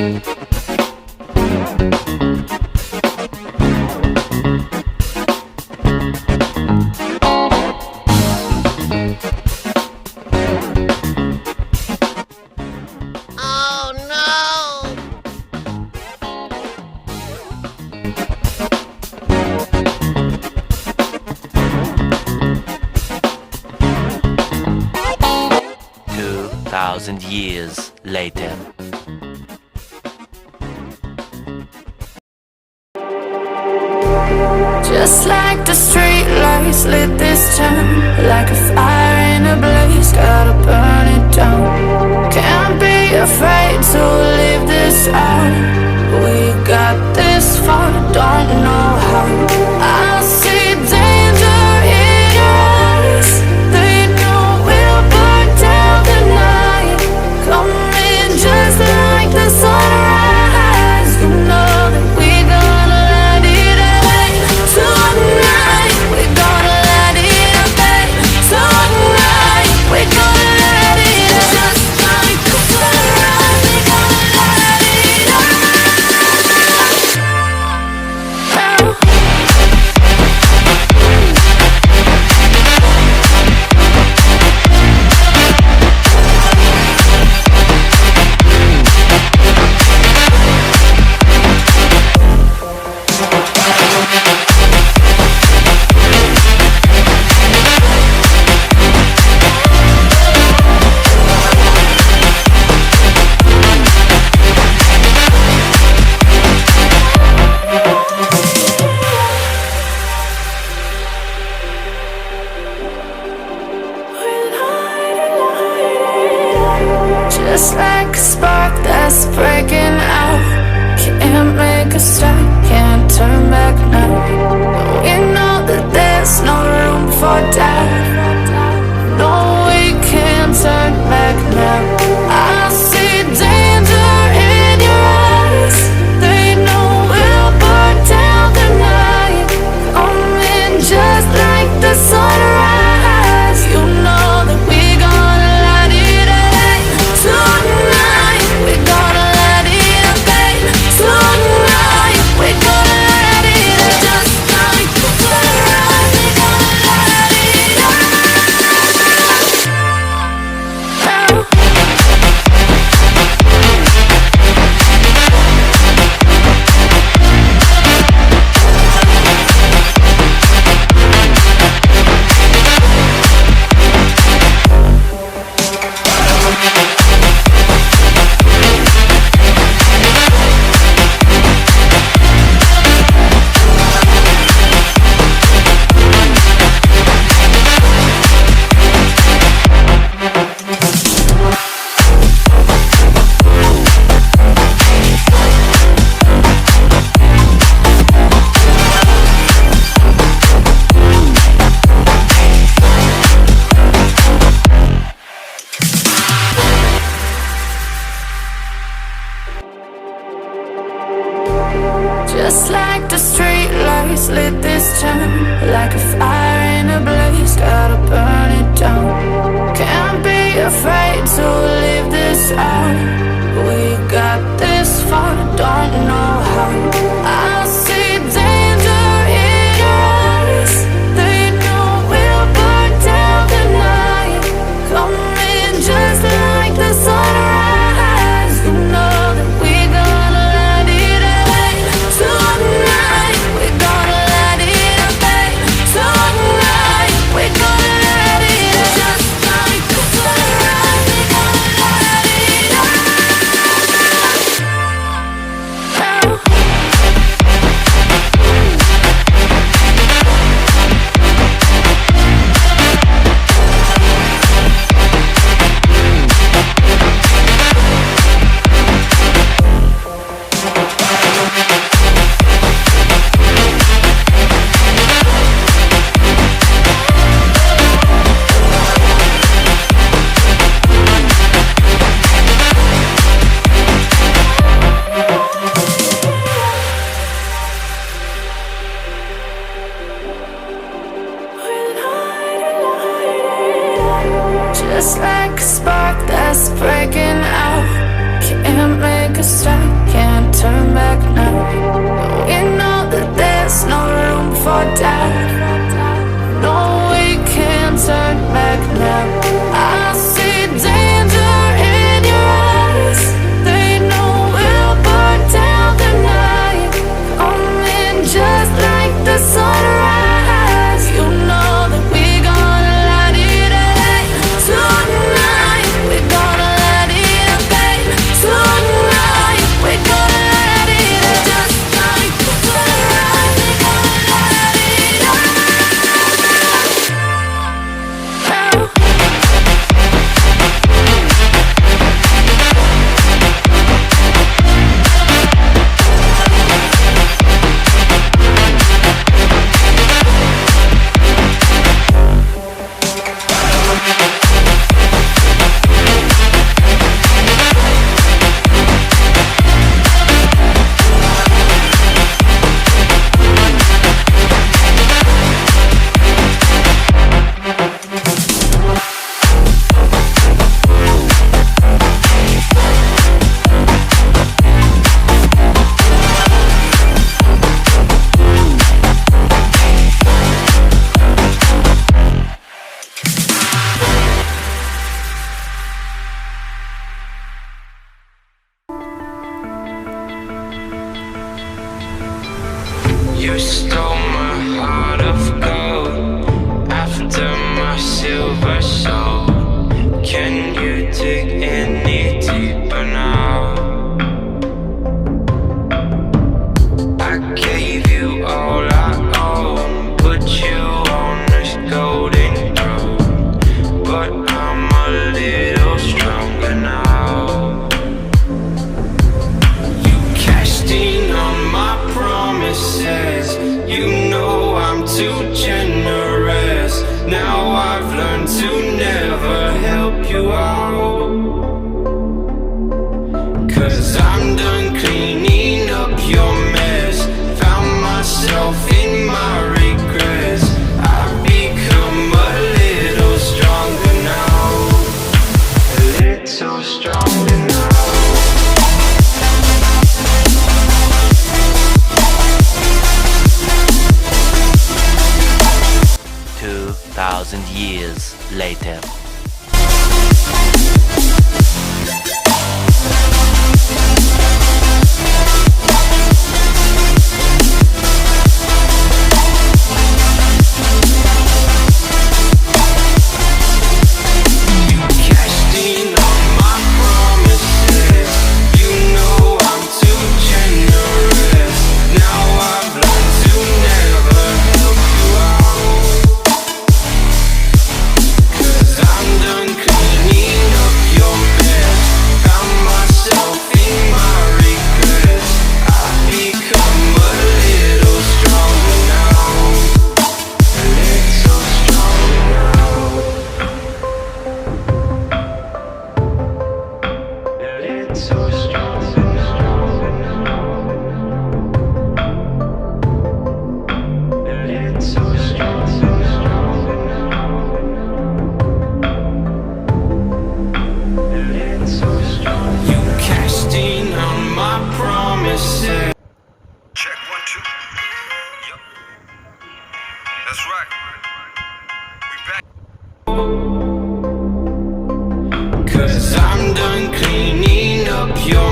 2,000 years later. Just like the street lights lit this town, like a fire in a blaze, gotta burn it down. Can't be afraid to leave this out. We got this far, don't know how. I see danger in your eyes. They know we'll burn down the night. Coming just like the sunrise. You know that we gonna light it up. Tonight, we gonna light it up. Tonight, we gonna light it up. Just like the sunrise, we gonna light it up. Just like a spark that's breaking out. Can't make a stop, can't turn back now. We know that there's no room for doubt. No, we can't turn back now. I see danger in your eyes. They know we'll burn down the night. Coming just like the sunrise. You know that we gonna light it up. Tonight, we gonna light it up. Tonight, we gonna light it up. Just like the sunrise, we gonna light it up. Just like the street lights lit this town, like a fire in a blaze, gotta burn it down. Can't be afraid to leave this out. We got this far, don't know how. I see danger in your eyes. They know we'll burn down the night. Coming just like the sunrise. You know that we gonna light it up. Tonight, we gonna light it up. Tonight. You stole my heart of gold after my silver soul. Can you dig any deeper now? I gave you all I own, put you on this golden throne, but I'm a little stronger now. You cashed in on my promises. You know I'm too generous. Now I've learned to never help you out, 'cause I'm done cleaning up your mess. Found myself in my regrets. I've become a little stronger now. A little stronger now. 2,000 years later. Check 1, 2. Yup. That's right. We back. 'Cause I'm done cleaning up your